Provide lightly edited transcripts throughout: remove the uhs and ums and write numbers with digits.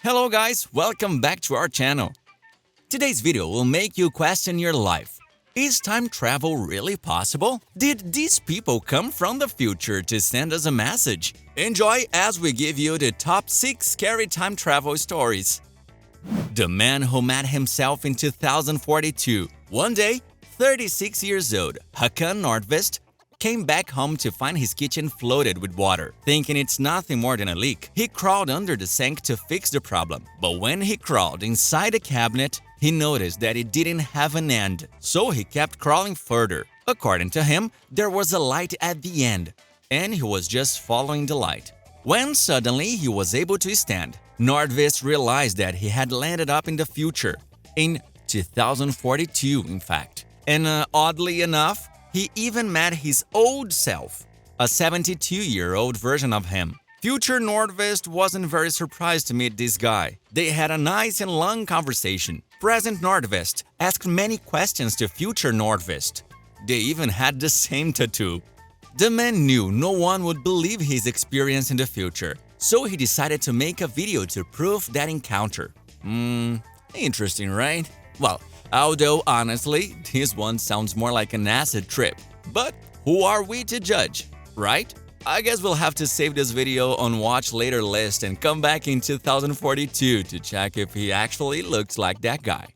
Hello guys, welcome back to our channel. Today's video will make you question your life. Is time travel really possible? Did these people come from the future to send us a message? Enjoy as we give you the top 6 scary time travel stories. The man who met himself in 2042. One day, 36 years old, Hakan Nordvest came back home to find his kitchen flooded with water. Thinking it's nothing more than a leak, he crawled under the sink to fix the problem. But when he crawled inside the cabinet, he noticed that it didn't have an end, so he kept crawling further. According to him, there was a light at the end, and he was just following the light. When suddenly he was able to stand, Nordvest realized that he had landed up in the future, in 2042 in fact. And oddly enough, he even met his old self, a 72-year-old version of him. Future Nordvest wasn't very surprised to meet this guy. They had a nice and long conversation. Present Nordvest asked many questions to future Nordvest. They even had the same tattoo. The man knew no one would believe his experience in the future, so he decided to make a video to prove that encounter. Interesting, right? Well, although honestly, this one sounds more like an acid trip. But who are we to judge, right? I guess we'll have to save this video on watch later list and come back in 2042 to check if he actually looks like that guy.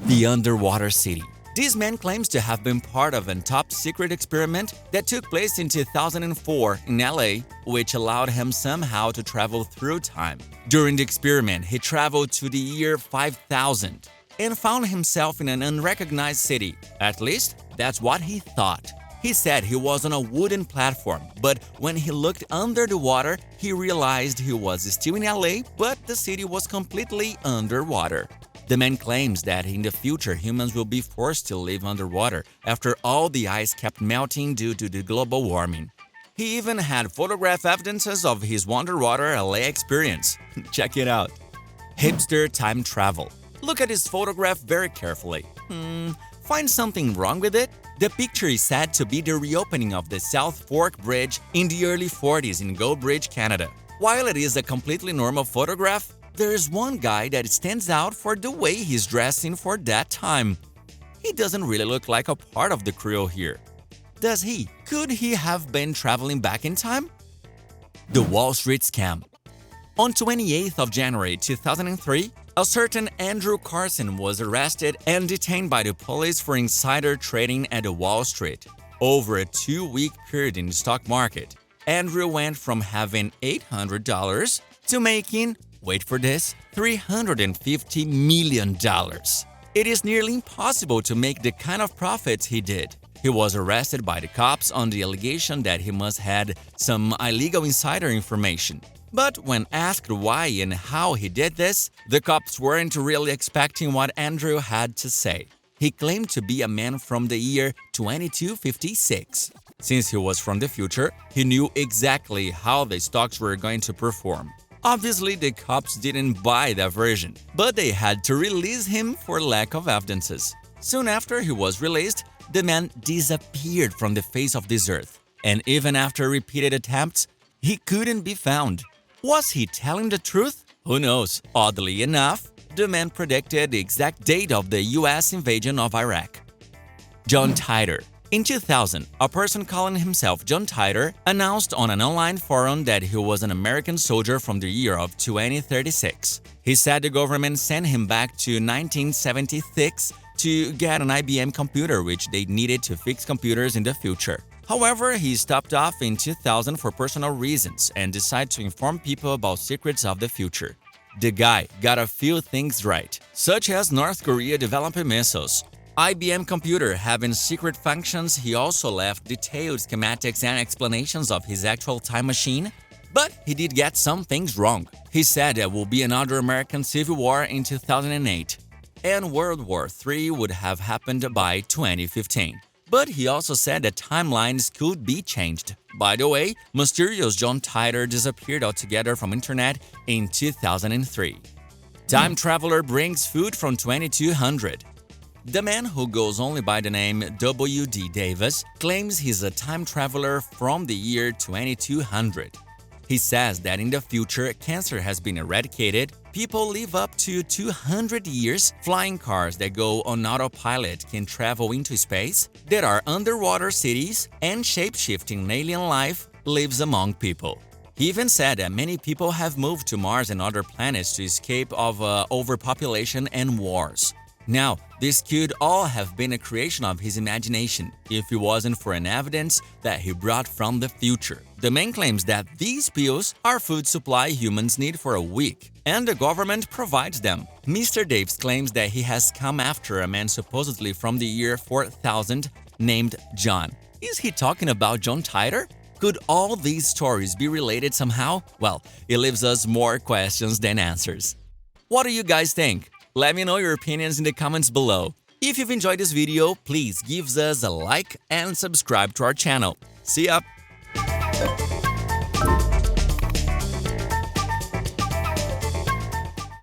The Underwater City. This man claims to have been part of a top-secret experiment that took place in 2004 in LA, which allowed him somehow to travel through time. During the experiment, he traveled to the year 5000 and found himself in an unrecognized city. At least, that's what he thought. He said he was on a wooden platform, but when he looked under the water, he realized he was still in LA, but the city was completely underwater. The man claims that in the future, humans will be forced to live underwater after all the ice kept melting due to the global warming. He even had photograph evidences of his underwater LA experience. Check it out. Hipster time travel. Look at his photograph very carefully. Find something wrong with it? The picture is said to be the reopening of the South Fork Bridge in the early 40s in Goldbridge, Canada. While it is a completely normal photograph, there is one guy that stands out for the way he's dressing for that time. He doesn't really look like a part of the crew here. Does he? Could he have been traveling back in time? The Wall Street Scam. On 28th of January 2003, a certain Andrew Carson was arrested and detained by the police for insider trading at the Wall Street. Over a 2-week period in the stock market, Andrew went from having $800 to making, wait for this, $350 million. It is nearly impossible to make the kind of profits he did. He was arrested by the cops on the allegation that he must had some illegal insider information. But when asked why and how he did this, the cops weren't really expecting what Andrew had to say. He claimed to be a man from the year 2256. Since he was from the future, he knew exactly how the stocks were going to perform. Obviously, the cops didn't buy that version, but they had to release him for lack of evidences. Soon after he was released, the man disappeared from the face of this earth. And even after repeated attempts, he couldn't be found. Was he telling the truth? Who knows? Oddly enough, the man predicted the exact date of the US invasion of Iraq. John Titor. In 2000, a person calling himself John Titor announced on an online forum that he was an American soldier from the year of 2036. He said the government sent him back to 1976 to get an IBM computer which they needed to fix computers in the future. However, he stopped off in 2000 for personal reasons and decided to inform people about secrets of the future. The guy got a few things right, such as North Korea developing missiles, IBM computer having secret functions. He also left detailed schematics and explanations of his actual time machine. But he did get some things wrong. He said there will be another American Civil War in 2008, and World War III would have happened by 2015. But he also said that timelines could be changed. By the way, mysterious John Titor disappeared altogether from internet in 2003. Time traveler brings food from 2200. The man, who goes only by the name W.D. Davis, claims he's a time traveler from the year 2200. He says that in the future, cancer has been eradicated, people live up to 200 years, flying cars that go on autopilot can travel into space, there are underwater cities, and shape-shifting alien life lives among people. He even said that many people have moved to Mars and other planets to escape of overpopulation and wars. Now, this could all have been a creation of his imagination if it wasn't for an evidence that he brought from the future. The man claims that these pills are food supply humans need for a week, and the government provides them. Mr. Davis claims that he has come after a man supposedly from the year 4000 named John. Is he talking about John Titor? Could all these stories be related somehow? Well, it leaves us more questions than answers. What do you guys think? Let me know your opinions in the comments below. If you've enjoyed this video, please give us a like and subscribe to our channel. See ya!